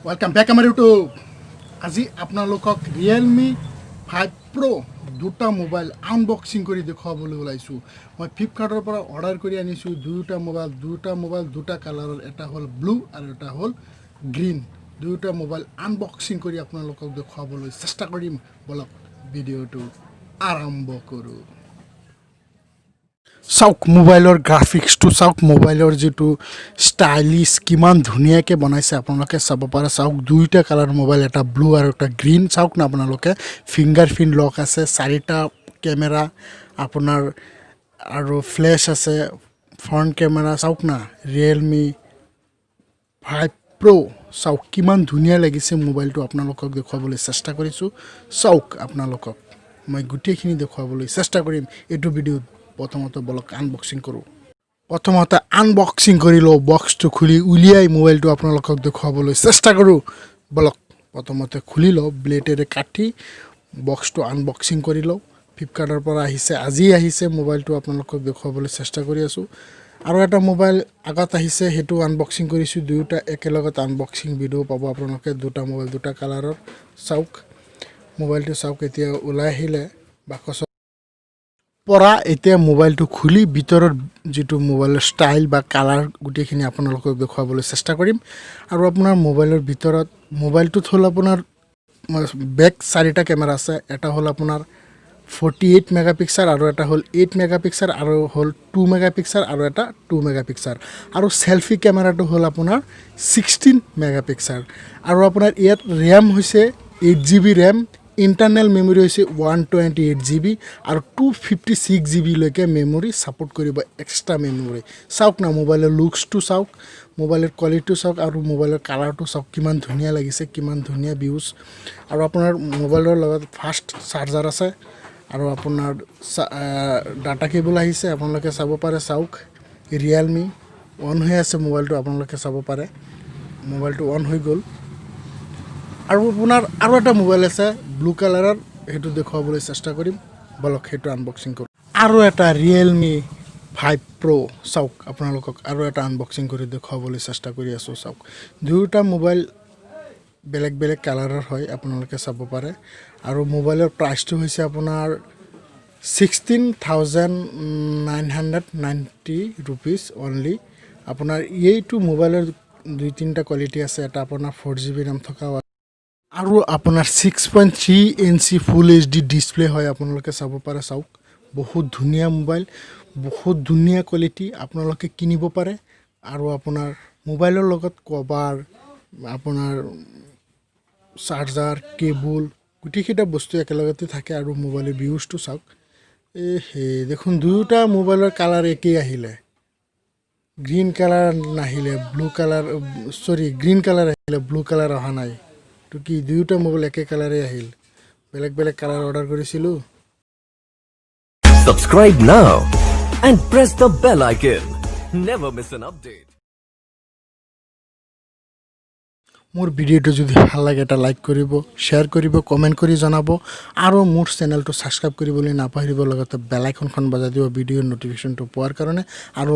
Welcome back আমাৰ YouTube আজি আপোনালোকক Realme 5 Pro দুটা মোবাইল আনবক্সিং কৰি দেখাবলৈ ওলাইছো মই ফ্লিপকাৰ্টৰ পৰা অৰ্ডাৰ কৰি আনিছো দুটা মোবাইল দুটা কালাৰৰ এটা হল ব্লু আৰু এটা হল গ্ৰীন দুটা মোবাইল আনবক্সিং কৰি আপোনালোকক দেখাবলৈ চেষ্টা কৰিম বলক ভিডিওটো আৰম্ভ কৰো Sauk mobile graphics to sauk mobile jitu stylish kiman dhuniya ke banaise apnaloke sab pare sauk duita color mobile eta blue aru eta green sauk na apnaloke fingerprint lock ase sarita camera apnar aru flash ase front camera sauk na Realme 5 Pro sauk kiman dhuniya lagise mobile to apnalokok dekhobole chesta korisu sauk apnalokok moi guti khini dekhobole chesta korim etu video প্রথমতে বলক unboxing করো প্রথমতে unboxing করি লো box তো খুলি উলিয়াই মোবাইলটো আপোনালোকক দেখাবলৈ চেষ্টা কৰো বলক প্ৰথমতে খুলি লো ব্লেডেৰে কাটি বক্সটো আনবক্সিং কৰি লো ফ্লিপকাৰ্টৰ পৰা আহিছে আজি আহিছে মোবাইলটো আপোনালোকক দেখাবলৈ চেষ্টা কৰি আছো আৰু এটা মোবাইল আগত আহিছে হেতু আনবক্সিং কৰিছো দুটা একেলগত আনবক্সিং ভিডিও পাব আপোনালোকে দুটা মোবাইল দুটা কালাৰৰ চাওক মোবাইলটো চাওক এতিয়া ওলাই আহিলে বাকচ পৰা এতিয়া মোবাইলটো খুলি ভিতৰৰ যেটো মোবাইলৰ ষ্টাইল বা কালাৰ গুটেখিনি আপোনালোকক দেখাবলৈ চেষ্টা কৰিম আৰু আপোনাৰ মোবাইলৰ ভিতৰত মোবাইলটো হল আপোনাৰ ব্যাক চাৰিটা ক্যামেৰা আছে এটা হল আপোনাৰ 48 মেগাপিক্সেল আৰু এটা হল 8 মেগাপিক্সেল আৰু হল 2 মেগাপিক্সেল আৰু এটা 2 মেগাপিক্সেল আৰু সেলফি ক্যামেৰাটো হল আপোনাৰ 16 মেগাপিক্সেল আৰু আপোনাৰ ইয়াত RAM হৈছে 8GB RAM internal memory hoise 128GB aru 256GB leke memory support koribo extra memory sauk na mobile looks to sauk mobile quality to sauk aru mobile color to sauk kiman dhuniya lagise kiman dhuniya views aru apunar mobile logot fast charger ase aru apunar data cable ahise apunloke sabo pare sauk Realme on hoy ase mobile to apunloke sabo pare mobile to on hoy gol আৰু আপোনাৰ আৰু এটা mobile আছে blue কালাৰৰ হেতু দেখাবলৈ চেষ্টা কৰিম বলক হেতু আনবক্সিং কৰো আৰু এটা Realme 5 Pro চাওক আপোনালোকক আৰু এটা আনবক্সিং কৰি দেখাবলৈ চেষ্টা কৰি আছো চাওক দুটা মোবাইল বেলেগ বেলেগ কালাৰৰ হয় আপোনালোকে চাব পাৰে আৰু মোবাইলৰ প্ৰাইসটো হৈছে আপোনাৰ 16990 rupees only আপোনাৰ এইটো মোবাইলৰ দুই তিনটা কোৱালিটি আছে এটা আপোনাৰ 4GB RAM থকা আৰু আপোনাৰ 6.3 ইঞ্চ ফুল HD ডিসপ্লে হয় আপোনালোকে চাব পাৰে চাওক বহুত ধুনিয়া মোবাইল বহুত ধুনিয়া কোৱালিটি আপোনালোকে কিনিব পাৰে আৰু আপোনাৰ মোবাইলৰ লগত কভাৰ আপোনাৰ চাৰ্জাৰ কেবল গুটিকিটা বস্তু একেলগতে থাকে আৰু মোবাইলৰ ভিউজটো চাওক হে দেখুন দুটা মোবাইলৰ কালাৰ একেই আহিলে গ্ৰীন কালাৰ নাহিলে ব্লু কালাৰ সৰি গ্ৰীন কালাৰ আহিলে ব্লু কালাৰ অহা নাই তো কি দুটা মোবাইল একে কালারে আহিল বেলেগ বেলেগ কালার অর্ডার করেছিলো Subscribe now and press the bell icon. Never miss an update. মোর ভিডিওটো যদি ভাল লাগে এটা লাইক কৰিব শেয়াৰ কৰিব কমেন্ট কৰি জনাব আৰু মোৰ চেনেলটো সাবস্ক্ৰাইব কৰিবলৈ নাপাহৰিব লগতে বেল আইকনখন বজাই দিব ভিডিওৰ নটিফিকেশনটো পোৱাৰ কাৰণে আৰু